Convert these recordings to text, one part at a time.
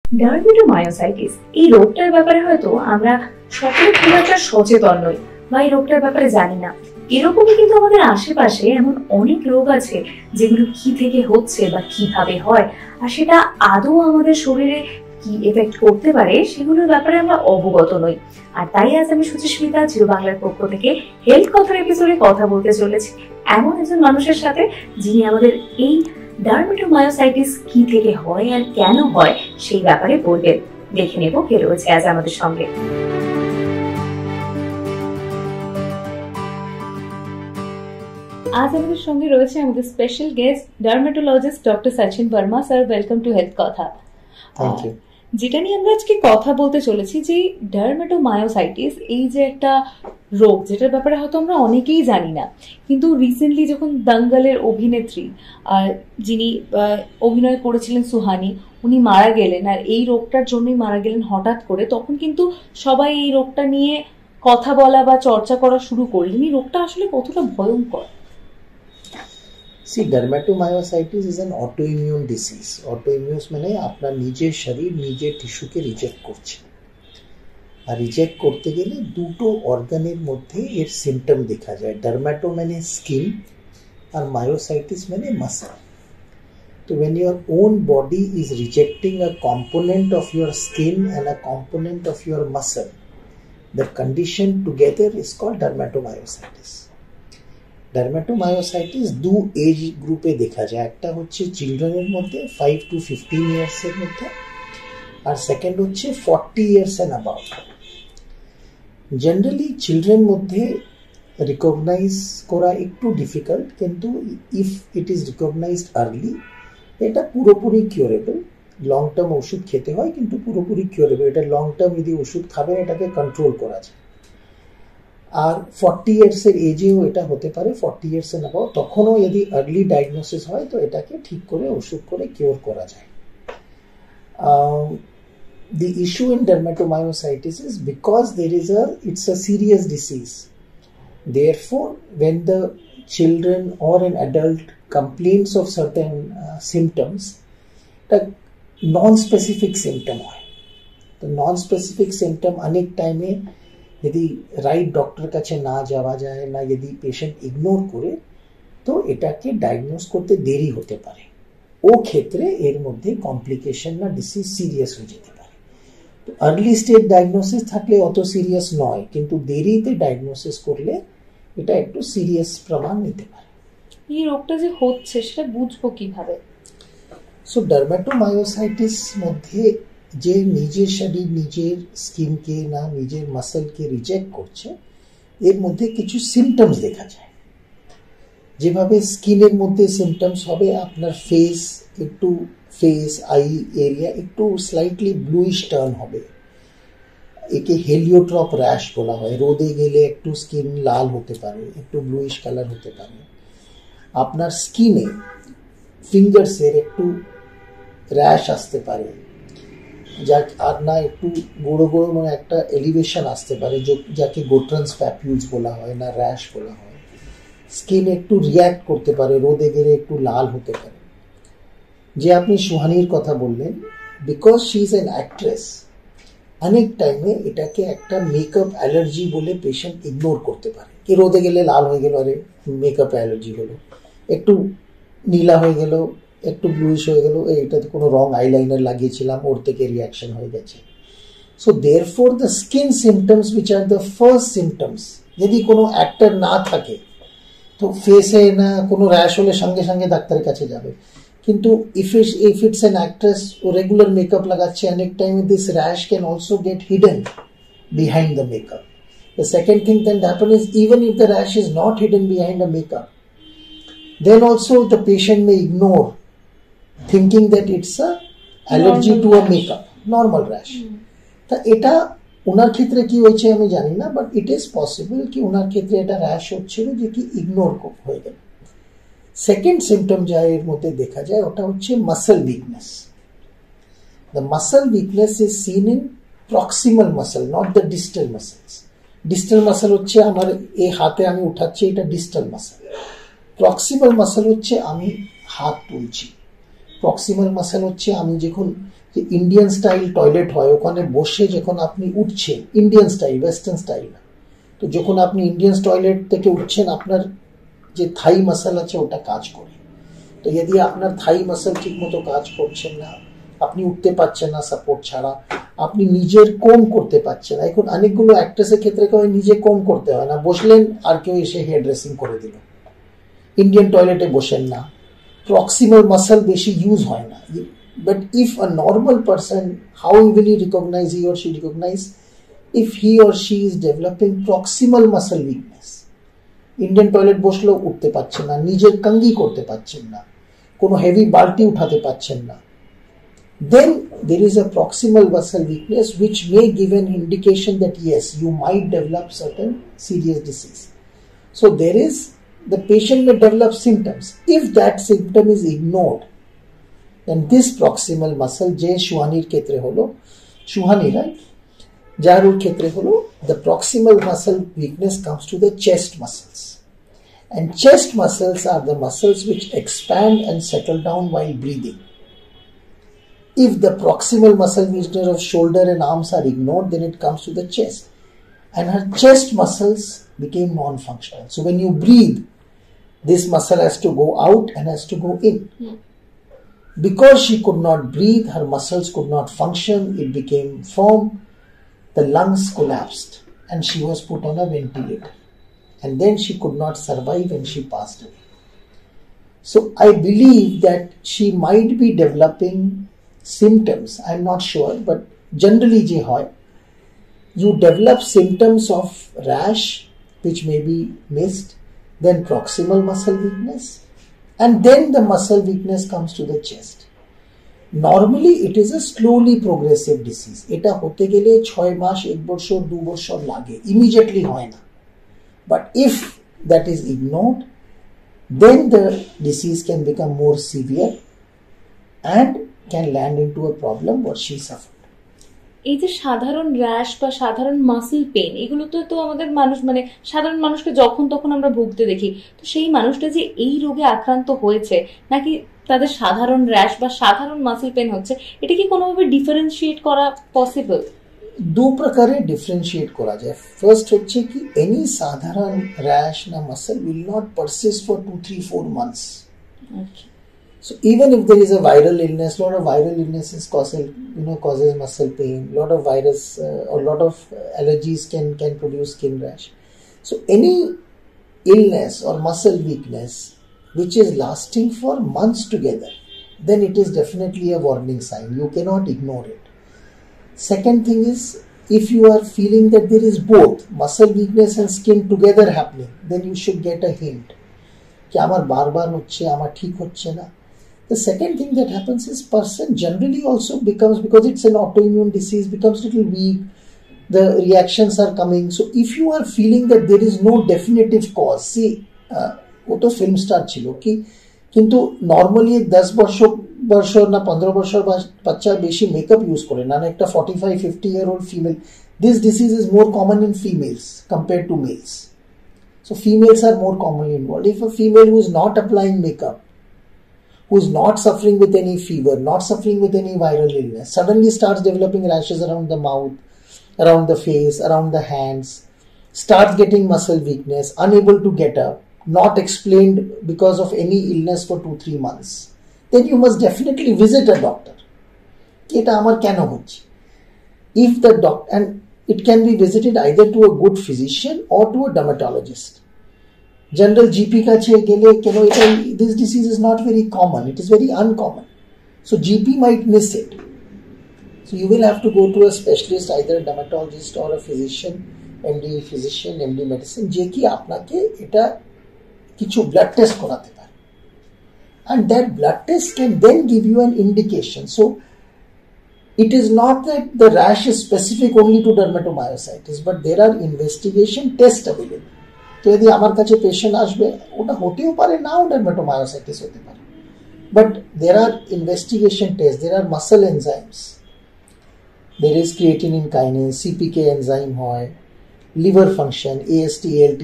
ডার্মেটোমায়োসাইটিস এই রোগটার ব্যাপারে হয়তো আমরা সকলে খুব একটা সচেতন নই বা এই রোগটার ব্যাপারে জানি না। এরকমই কিন্তু আমাদের আশেপাশে এমন অনেক রোগ আছে যেগুলো কি থেকে হচ্ছে বা কিভাবে হয়, আর সেটা আদৌ আমাদের শরীরে কি এফেক্ট করতে পারে সেগুলোর ব্যাপারে আমরা অবগত নই। আর তাই আজ আমি সুচিস্মিতা জিরো বাংলার পক্ষ থেকে হেলথ কথার এপিসোডে কথা বলতে চলেছি এমন একজন মানুষের সাথে যিনি আমাদের এই ডার্মেটোমায়োসাইটিস কি থেকে হয় আর কেন হয় সেই ব্যাপারে বলবেন। দেখে নেব কে রয়েছে আজ আমাদের সঙ্গে। আজ আমাদের সঙ্গে রয়েছে আমাদের special guest dermatologist doctor Sachin Verma. Sir, welcome to health Katha. যেটা নিয়ে আমরা আজকে কথা বলতে চলেছি যে ডার্মেটোমায়োসাইটিস এই যে একটা রোগ, যেটার ব্যাপারে হয়তো আমরা অনেকেই জানি না, কিন্তু রিসেন্টলি যখন দাঙ্গালের অভিনেত্রী যিনি অভিনয় করেছিলেন সুহানি, উনি মারা গেলেন আর এই রোগটার জন্যই মারা গেলেন হঠাৎ করে, তখন কিন্তু সবাই এই রোগটা নিয়ে কথা বলা বা চর্চা করা শুরু করলেন। এই রোগটা আসলে কতটা ভয়ঙ্কর? See, dermatomyositis is an autoimmune disease. Autoimmune মানে আপনার নিজের শরীর নিজের টিস্যুকে রিজেক্ট করছে, আর রিজেক্ট করতে গেলে দুটো অর্গানের মধ্যে এর সিমটম দেখা যায়। ডার্মাটো মানে স্কিন আর মায়োসাইটিস মানে মাসল। তো when your own body is rejecting a component of your skin and a component of your muscle, the condition together is called dermatomyositis. Dermatomyositis দু এজ গ্রুপে দেখা যায়, একটা হচ্ছে চিলড্রেনের মধ্যে 5 to 15 ইয়ার্সের মধ্যে, আর সেকেন্ড হচ্ছে 40 years and above. Generally children মধ্যে রিকগনাইজ করা একটু ডিফিকাল্ট, কিন্তু if it is recognised early এটা পুরোপুরি কিউরেবল। লং টার্ম ওষুধ খেতে হয় কিন্তু পুরোপুরি কিউরেবল। এটা লং টার্ম যদি ওষুধ খাবেন এটাকে কন্ট্রোল করা যায়। আর 40 ইয়ার্সের এজেও এটা হতে পারে, 40 ইয়ার্স এন্ড অ্যাবাভ, তখনও যদি আর্লি ডায়াগনোসিস হয় তো এটাকে ঠিক করে ওষুধ করে কিওর করা যায়। The issue in dermatomyositis is because it's a serious disease. Therefore, when the children or an adult complains of certain symptoms, the non-specific symptom হয়। তো non-specific symptom অনেক টাইমে যদি রাইট ডক্টর কাছে না যাওয়া যায় না, যদি পেশেন্ট ইগনোর করে, তো এটাকে ডায়াগনোস করতে দেরি হতে পারে। ও ক্ষেত্রে এর মধ্যে কমপ্লিকেশন না ডিসিজ সিরিয়াস হয়ে যেতে পারে। তো আর্লি স্টেজ ডায়াগনোসিস থাকলে অত সিরিয়াস নয়, কিন্তু দেরিতে ডায়াগনোসিস করলে এটা একটু সিরিয়াস প্রমাণ নিতে পারে। এই রোগটা যে হচ্ছে সেটা বুঝবো কিভাবে? সো ডার্মাটোমায়োসাইটিস মধ্যে যে নিজের শরীর নিজের স্কিনকে না নিজের মাসলকে রিজেক্ট করছে, এর মধ্যে কিছু সিমটমস দেখা যায়। যেভাবে স্কিনের মধ্যে সিমটমস হবে, আপনার ফেস আই এরিয়া একটু স্লাইটলি ব্লুইশ টার্ন হবে, একে হেলিওট্রপ র্যাশ বলা হয়। রোদে গেলে একটু স্কিন লাল হতে পারে, একটু ব্লুইশ কালার হতে পারে। আপনার স্কিনে ফিঙ্গার্সের একটু র্যাশ আসতে পারে, আর না একটু গোড়ো গোড়ো মানে একটা এলিভেশন আসতে পারে, যাকে গোট্রান্স প্যাপিউলস বলা হয়, না র্যাশ বলা হয়। স্কিন একটু রিয়্যাক্ট করতে পারে, রোদে গেলে একটু লাল হতে পারে। যে আপনি সুহানির কথা বললেন, because she is an actress, অনেক টাইমে এটাকে একটা মেকআপ অ্যালার্জি বলে পেশেন্ট ইগনোর করতে পারে। কি রোদে গেলে লাল হয়ে গেল, আরে মেকআপ অ্যালার্জি হলো, একটু নীলা হয়ে গেল, একটু ব্লুইশ হয়ে গেল, এইটাতে কোনো রং আইলাইনার লাগিয়েছিলাম, ওর থেকে রিয়াকশন হয়ে গেছে। So therefore the skin symptoms which are the first symptoms, যদি কোনো অ্যাক্টর না থাকে তো ফেসে না কোনো র্যাশ হলে সঙ্গে সঙ্গে ডাক্তারের কাছে যাবে। কিন্তু ইফ ইটস অ্যান অ্যাক্ট্রেস, ও রেগুলার মেকআপ লাগাচ্ছে, অনেক টাইমে this rash can also get hidden behind the makeup. The second thing that happen is, even if the rash is not hidden behind the makeup, then also the patient may ignore, thinking that it's a allergy to a makeup, normal rash. তা এটা ওনার ক্ষেত্রে কি হয়েছে আমি জানি না, but it is possible কি ওনার ক্ষেত্রে এটা র্যাশ হচ্ছিল যে কি ইগনোর হয়ে গেল। সেকেন্ড সিমটম যা এর মধ্যে দেখা যায় ওটা হচ্ছে muscle weakness. The muscle weakness is seen in proximal muscle, not the distal muscles. Distal muscle হচ্ছে আমার এই হাতে আমি উঠাচ্ছি, এটা ডিস্টাল মাসল। প্রক্সিমাল মাসল হচ্ছে আমি হাত তুলছি। প্রক্সিমাল মাসল হচ্ছে আমি যখন যে ইন্ডিয়ান স্টাইল টয়লেট হয়, ওখানে বসে যখন আপনি উঠছেন, ইন্ডিয়ান স্টাইল, ওয়েস্টার্ন স্টাইল না, তো যখন আপনি ইন্ডিয়ান টয়লেট থেকে উঠছেন আপনার যে থাই মাসল আছে ওটা কাজ করে। তো যদি আপনার থাই মাসল ঠিক মতো কাজ করছেন না, আপনি উঠতে পারছেন না সাপোর্ট ছাড়া, আপনি নিজের কোম করতে পারছেন না। এখন অনেকগুলো অ্যাক্ট্রেসের ক্ষেত্রে নিজে কোম করতে হয় না, বসলেন আর কেউ এসে হেয়ার ড্রেসিং করে দিল। ইন্ডিয়ান টয়লেটে বসেন না, প্রক্সিমাল মাসল বেশি ইউজ হয় না। But if a normal person, how will he recognize, he or she recognize if he or she is developing proximal muscle weakness? Indian toilet বসলেও উঠতে পারছেন না, নিজের কঙ্গি করতে পারছেন না, কোনো হেভি বালতি উঠাতে পারছেন না, then there is a proximal muscle weakness which may give an indication that yes, you might develop certain serious disease. So there is, the patient may develop symptoms. If that symptom is ignored, then this proximal muscle, je shuhanir ketre holo, shuhani, right? Jarur ketre holo, the proximal muscle weakness comes to the chest muscles. And chest muscles are the muscles which expand and settle down while breathing. If the proximal muscle weakness of shoulder and arms are ignored, then it comes to the chest. And her chest muscles became non-functional. So when you breathe, this muscle has to go out and has to go in. Because she could not breathe, her muscles could not function, it became firm, the lungs collapsed and she was put on a ventilator. And then she could not survive and she passed away. So I believe that she might be developing symptoms, I'm not sure, but generally je hoy, you develop symptoms of rash which may be missed, then proximal muscle weakness, and then the muscle weakness comes to the chest. Normally it is a slowly progressive disease. Eta hote gele 6 মাস 1 বছর 2 বছর লাগে, immediately হয় না. But if that is ignored, then the disease can become more severe and can land into a problem what she suffered. এই যে সাধারণ rash বা সাধারণ মাসল পেন, এগুলো তো আমাদের মানুষ, মানে সাধারণ মানুষকে যখন তখন আমরা ভুগতে দেখি। তো সেই মানুষটা যে এই রোগে আক্রান্ত হয়েছে নাকি তাদের সাধারণ র্যাশ বা সাধারণ মাসল পেন হচ্ছে, এটা কি কোনোভাবে ডিফারেন্সিয়েট করা পসিবল? দু প্রকারে ডিফারেন্সিয়েট করা যায়। ফার্স্ট হচ্ছে কি, এনি সাধারণ র্যাশ না muscle will not persist for 2, 3, 4 months. Okay. So even if there is a viral illness, lot of viral illnesses causes muscle pain. Lot of virus or lot of allergies can produce skin rash. So any illness or muscle weakness which is lasting for months together, then it is definitely a warning sign. You cannot ignore it. Second thing is, if you are feeling that there is both muscle weakness and skin together happening, then you should get a hint ki amar bar hocche, amar thik hocche na. The second thing that happens is, person generally also becomes, because it's an autoimmune disease, becomes little weak, the reactions are coming. So if you are feeling that there is no definitive cause, see, वो तो film star छिलो कि किंतु normally 10 বছর না 15 বছর বাচ্চা বেশি মেকআপ ইউজ করে না, একটা 45-50 year old female, this disease is more common in females compared to males. So females are more commonly involved. If a female who is not applying makeup, who is not suffering with any fever, not suffering with any viral illness, suddenly starts developing rashes around the mouth, around the face, around the hands, starts getting muscle weakness, unable to get up, not explained because of any illness for 2-3 months, then you must definitely visit a doctor. Eta amar keno hocche? If the doctor, and it can be visited either to a good physician or to a dermatologist. General GP kache gele keno eta, this disease is not very common, it is very uncommon. So GP might miss it. So you will have to go to a specialist, either a dermatologist or a physician, MD physician, MD medicine, je ki apnake eta kichu blood test korate pare. And that blood test can then give you an indication. So it is not that the rash is specific only to dermatomyositis, but there are investigation tests available. তো যদি আমার কাছে patient আসবে, ওটা হতেও পারে, নাও dermatomyositis হতে পারে, but there are investigation tests, there are muscle enzymes, there is creatinine kinase, CPK enzyme হয়, liver function, AST ALT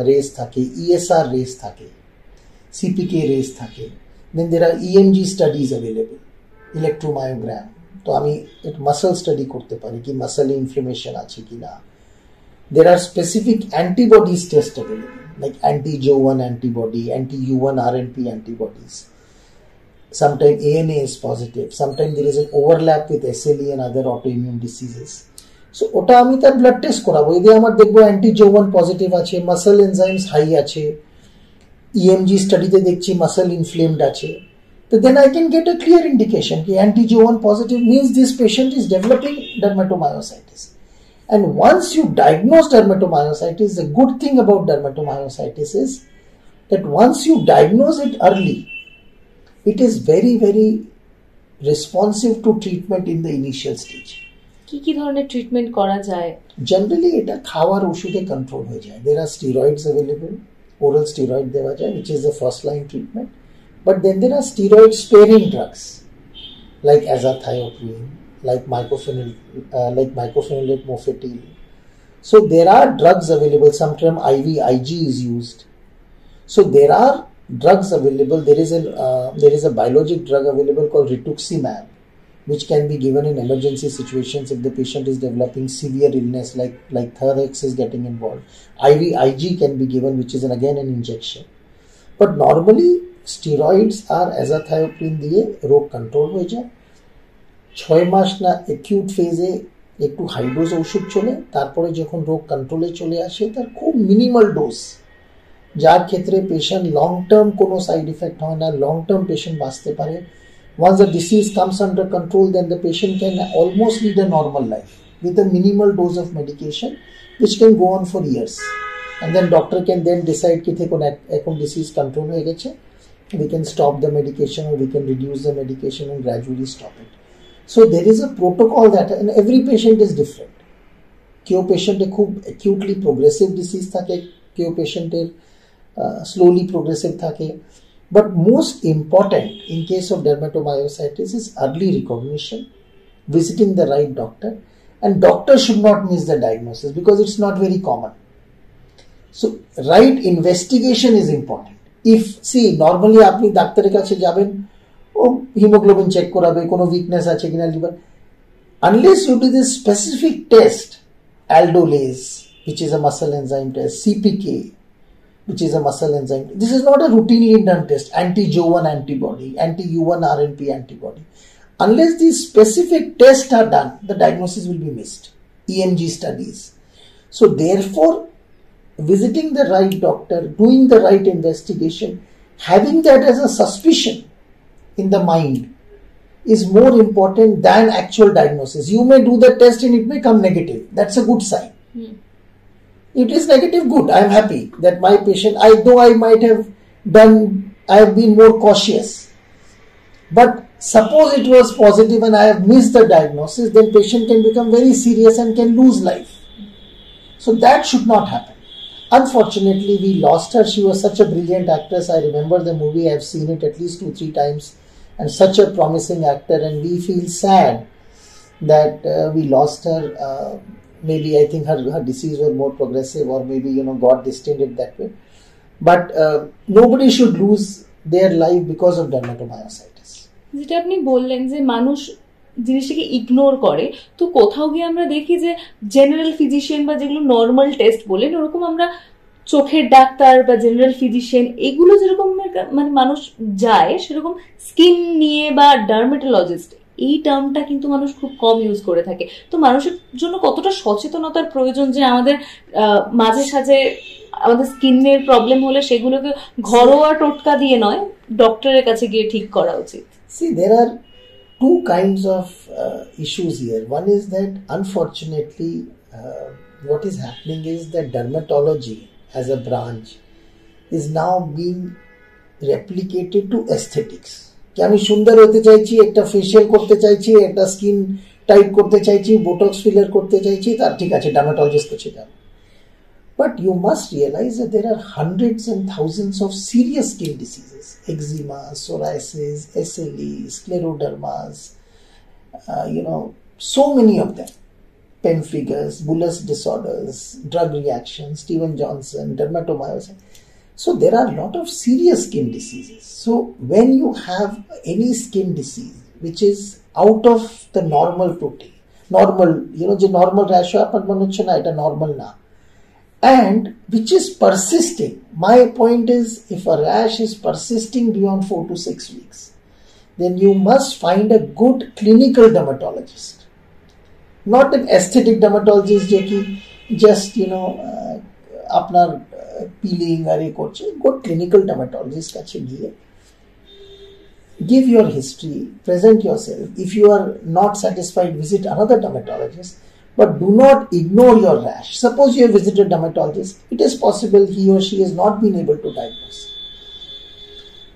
raise থাকে, ESR raise থাকে, CPK raise থাকে, then there are EMG studies available. ইলেকট্রোমায়োগ্রাম, তো আমি muscle study করতে পারি কি muscle inflation আছে কিনা। There are specific antibodies test available, like anti-Jo1 antibody, anti-U1 RNP antibodies. Sometimes ANA is positive. Sometimes there is an overlap with SLE and other autoimmune diseases. So, ওটা আমি তার blood test করাবো, যদি আমার দেখবো anti-Jo1 positive আছে, muscle enzymes high আছে, EMG স্টাডিতে দেখছি মাসল ইনফ্লেমড আছে, তো then I can get a clear indication कि anti-Jo1 positive means this patient is developing dermatomyositis. And once you diagnose dermatomyositis, the good thing about dermatomyositis is that once you diagnose it early, it is very, very responsive to treatment in the initial stage. কি ধরনের treatment করা যায়? Generally, এটা খাওয়ার ওষুধে control হয়ে যায়. There are steroids available, oral steroid দেওয়া যায়, which is the first line treatment. But then there are steroid sparing drugs like azathioprine, like mycophenolate mofetil. So there are drugs available. Sometimes IVIG is used. So there are drugs available. There is a biologic drug available called rituximab, which can be given in emergency situations if the patient is developing severe illness like thorax is getting involved. IVIG can be given, which is again an injection. But normally steroids are azathioprine দিয়ে রোগ control হয়ে যায়। 6 মাস না acute ফেজে একটু high dose ওষুধ চলে, তারপরে যখন রোগ কন্ট্রোলে চলে আসে তার খুব মিনিমাল ডোজ, যার ক্ষেত্রে পেশেন্ট লং টার্ম কোনো সাইড ইফেক্ট হয় না, লং টার্ম পেশেন্ট বাঁচতে পারে। Once the disease comes under control, then the patient can almost lead a normal life with a minimal dose of medication, which can go on for years. And then doctor can then decide कि देखो এখন disease control হয়ে গেছে, we can stop the medication or we can reduce the medication and gradually stop it. So there is a protocol that, and every patient is different. কেউ পেশেন্টে খুব acutely progressive disease থাকে, কেউ পেশেন্টের slowly progressive থাকে. But most important in case of dermatomyositis is early recognition, visiting the right doctor, and doctor should not miss the diagnosis because it's not very common. So right investigation is important. If see normally আপনি ডাক্তারের কাছে যাবেন, ও haemoglobin check করাবে, কোনো weakness আছে কিনা liver, unless you do this specific test, aldolase, which is a muscle enzyme test, CPK, which is a muscle enzyme. This is not a routinely done test. Anti-Jo1 antibody, anti-U1 RNP antibody. Unless these specific tests are done, the diagnosis will be missed. EMG studies. So therefore, visiting the right doctor, doing the right investigation, having that as a suspicion in the mind is more important than actual diagnosis. You may do the test and it may come negative. That's a good sign. It is negative, good. I am happy that my patient, though I might have I have been more cautious. But suppose it was positive and I have missed the diagnosis, then patient can become very serious and can lose life. So that should not happen. Unfortunately, we lost her. She was such a brilliant actress. I remember the movie. I have seen it at least 2-3 times. And such a promising actor. And we feel sad that we lost her. Maybe I think her disease was more progressive, or maybe God destined it that way. But nobody should lose their life because of dermatomyositis. যেটা আপনি বললেন যে মানুষ জিনিসটাকে ignore করে, তো কোথাও গিয়ে আমরা দেখি যে জেনারেল ফিজিশিয়ান বা যেগুলো নর্মাল টেস্ট বলেন, ওরকম আমরা চোখের ডাক্তার বা জেনারেল ফিজিশিয়ান এগুলো যেরকম মানে মানুষ যায়, সেরকম স্কিন নিয়ে বা ডার্মাটোলজিস্ট এই টার্মটা কিন্তু মানুষ খুব কম ইউজ করে থাকে। তো মানুষের জন্য কতটা সচেতনতার প্রয়োজন যে আমাদের মাঝে সাঝে আমাদের স্কিনের প্রবলেম হলে সেগুলোকে ঘরোয়া টোটকা দিয়ে নয়, ডক্টরের কাছে গিয়ে ঠিক করা উচিত। See, there are two kinds of issues here. One is that unfortunately what is happening is that dermatology as a branch is now being replicated to aesthetics. कि আমি সুন্দর হতে চাইছি, একটা ফেশিয়াল করতে চাইছি, একটা স্কিন টাইট করতে চাইছি, বোটক্স ফিলার করতে চাইছি, তার ঠিক আছে ডার্মাটোলজিস্ট কাছে যাব। But you must realize that there are hundreds and thousands of serious skin diseases: eczema, psoriasis, SLE, sclerodermas, so many of them. Pemphigus, bullous disorders, drug reactions, Steven-Johnson, dermatomyositis. So there are a lot of serious skin diseases. So when you have any skin disease, which is out of the normal protein, normal, যে normal rash হয় আপনার মনে হচ্ছে না এটা normal না, and which is persisting. My point is, if a rash is persisting beyond 4 to 6 weeks, then you must find a good clinical dermatologist, not an aesthetic dermatologist যে কি just আপনার peeling আর এ করছে. Good clinical dermatologist কাছে গিয়ে give your history, present yourself. If you are not satisfied, visit another dermatologist, but do not ignore your rash. Suppose you have visited a dermatologist, it is possible he or she has not been able to diagnose.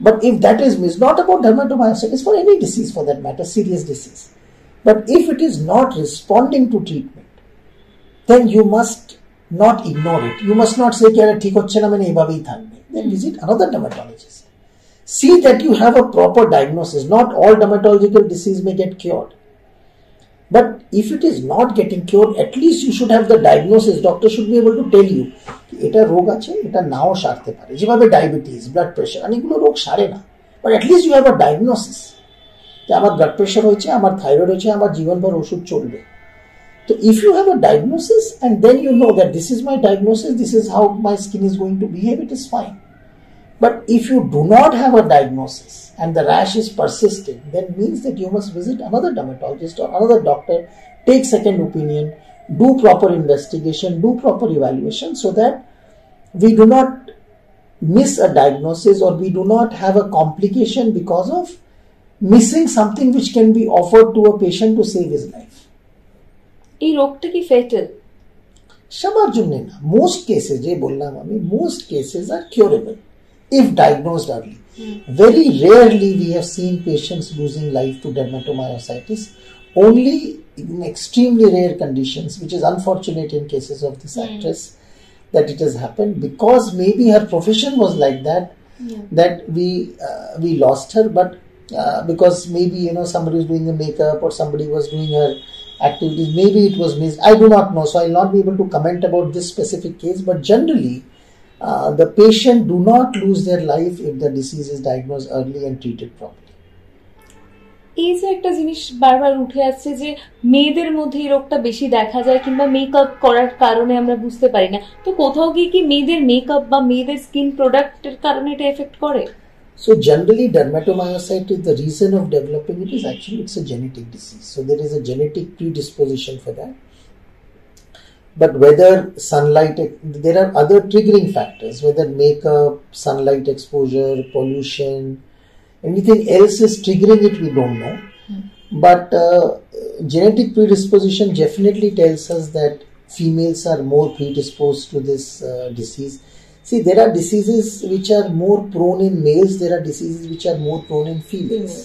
But if that is missed, not about dermatomyositis, for any disease for that matter, serious disease, but if it is not responding to treatment, then you must not ignore it. You must not say ঠিক হচ্ছে না মানে এভাবেই থাকবে. Then visit another dermatologist. See that you have a proper diagnosis. Not all dermatological disease may get cured. But if it is not getting cured, at least you should have the diagnosis. Doctor should be able to tell you, এটা রোগ আছে, এটা নাও সারতে পারে. যেভাবে diabetes, blood pressure, অনেকগুলো রোগ সারে না. But at least you have a diagnosis. যে আমার ব্লাড প্রেশার হয়েছে, আমার থাইরয়েড হয়েছে, আমার জীবনভর ওষুধ চলবে. So if you have a diagnosis and then you know that this is my diagnosis, this is how my skin is going to behave, it is fine. But if you do not have a diagnosis and the rash is persisting, then means that you must visit another dermatologist or another doctor, take second opinion, do proper investigation, do proper evaluation, so that we do not miss a diagnosis or we do not have a complication because of missing something which can be offered to a patient to save his life. এই রোগটা কি fatal? সবার জন্য না, most cases যে বললাম আমি, most cases are curable if diagnosed early. Very rarely we have seen patients losing life to dermatomyositis. Only in extremely rare conditions, which is unfortunate in cases of this actress, that it has happened because maybe her profession was like that, that we lost her. But because maybe somebody was doing the makeup or somebody was doing her activities, maybe it was missed. I do not know, so I will not be able to comment about this specific case. But generally, the patient do not lose their life if the disease is diagnosed early and treated properly. এই যে একটা জিনিস বারবার উঠে আসছে যে মেয়েদের মধ্যে এই রোগটা বেশি দেখা যায় কিংবা মেকআপ করার কারণে আমরা বুঝতে পারি না, তো কোথাও গিয়ে কি মেয়েদের মেকআপ বা মেয়েদের স্কিন প্রোডাক্টের কারণে এটা এফেক্ট করে? So generally dermatomyositis, the reason of developing it is actually it's a genetic disease. So there is a genetic predisposition for that. But whether sunlight, there are other triggering factors, whether makeup, sunlight exposure, pollution, anything else is triggering it, we don't know. But genetic predisposition definitely tells us that females are more predisposed to this disease. See, there are diseases which are more prone in males, there are diseases which are more prone in females.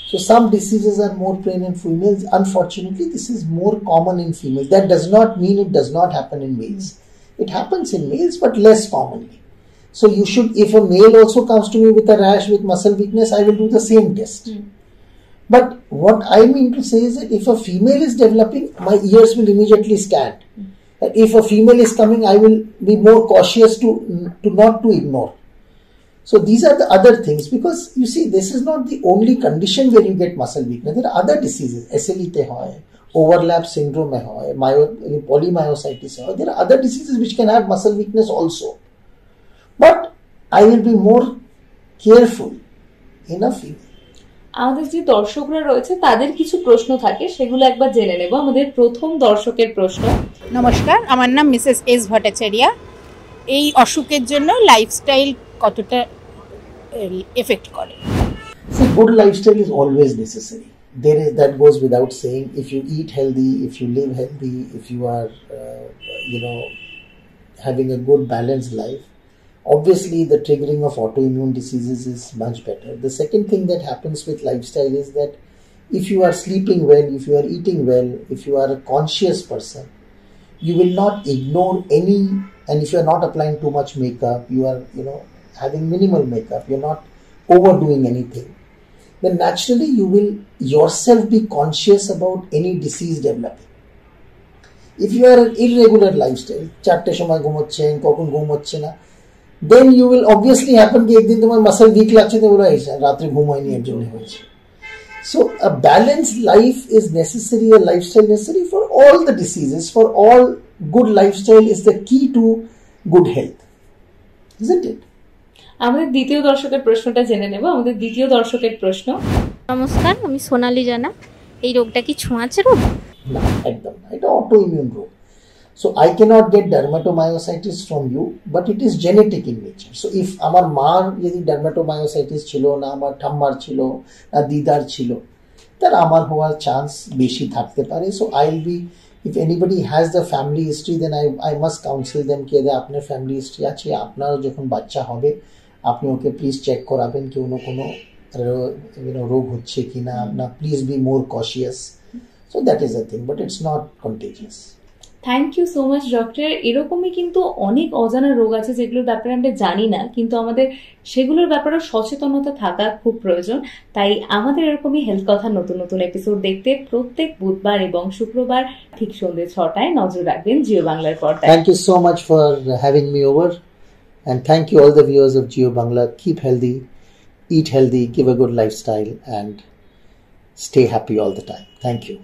So some diseases are more prone in females. Unfortunately, this is more common in females. That does not mean it does not happen in males. It happens in males, but less commonly. So you should, if a male also comes to me with a rash, with muscle weakness, I will do the same test. But what I mean to say is that if a female is developing, my ears will immediately stand. If a female is coming, I will be more cautious to not to ignore. So these are the other things, because you see, this is not the only condition where you get muscle weakness. There are other diseases, SLE te hoy, overlap syndrome mein hoy, polymyositis hoy. There are other diseases which can have muscle weakness also. But I will be more careful in a female. আমাদের যে দর্শকরা রয়েছে তাদের কিছু প্রশ্ন থাকে, সেগুলো একবার জেনে নেব। আমাদের প্রথম দর্শকের প্রশ্ন। নমস্কার, আমার নাম মিসেস এস ভট্টাচার্য। এই অসুখের জন্য লাইফস্টাইল কতটা এফেক্ট করে? See, good lifestyle is always necessary. That goes without saying. If you eat healthy, if you live healthy, if you are having a good balanced life, obviously the triggering of autoimmune diseases is much better. The second thing that happens with lifestyle is that if you are sleeping well, if you are eating well, if you are a conscious person, you will not ignore any, and if you are not applying too much makeup, you are having minimal makeup, you are not overdoing anything, then naturally you will yourself be conscious about any disease developing. If you are an irregular lifestyle, 4 সময় ঘুমোচ্ছেন, কখন ঘুম হচ্ছে না, then you will obviously happen ki ek din tomar muscle weak lagche to bola aisa ratre ghum hoyni er jonne hoyeche. So a balanced life is necessary, a lifestyle necessary for all the diseases, for all. Good lifestyle is the key to good health, isn't it? আমাদের দ্বিতীয় দর্শকের প্রশ্নটা জেনে নেব। আমাদের দ্বিতীয় দর্শকের প্রশ্ন। নমস্কার, আমি সোনালী জানা। এই রোগটা কি ছোঁয়াচে রোগ? না, একদম না, এটা অটোইমিউন রোগ। So I cannot get dermatomyositis from you, but it is genetic in nature. So if আমার মার যদি dermatomyositis ছিল না, আমার ঠাম্মার ছিল না, দিদার ছিল, তার আমার হওয়ার চান্স বেশি থাকতে পারে। So I'll be, if anybody has the family history, then I must counsel them कि अगर আপনার family history আছে, আপনার যখন বাচ্চা হবে, আপনি ওকে প্লিজ চেক করাবেন কি কোনো রোগ হচ্ছে কিনা, না please be more cautious. So that is a thing, but it's not contagious. Thank you so much doctor. এরকমই কিন্তু অনেক অজানা রোগ আছে যেগুলোর ব্যাপারে আমরা জানি না, কিন্তু আমাদের সেগুলোর ব্যাপারে সচেতনতা থাকা খুব প্রয়োজন। তাই আমাদের এরকমই হেলথ কথা নতুন নতুন এপিসোড দেখতে প্রত্যেক বুধবার এবং শুক্রবার ঠিক সন্ধ্যে 6টায় নজর রাখবেন জিও বাংলার পর্দায়। Thank you so much for having me over, and thank you all the viewers of Geo Bangla. Keep healthy, eat healthy, give a good lifestyle, and stay happy all the time. Thank you.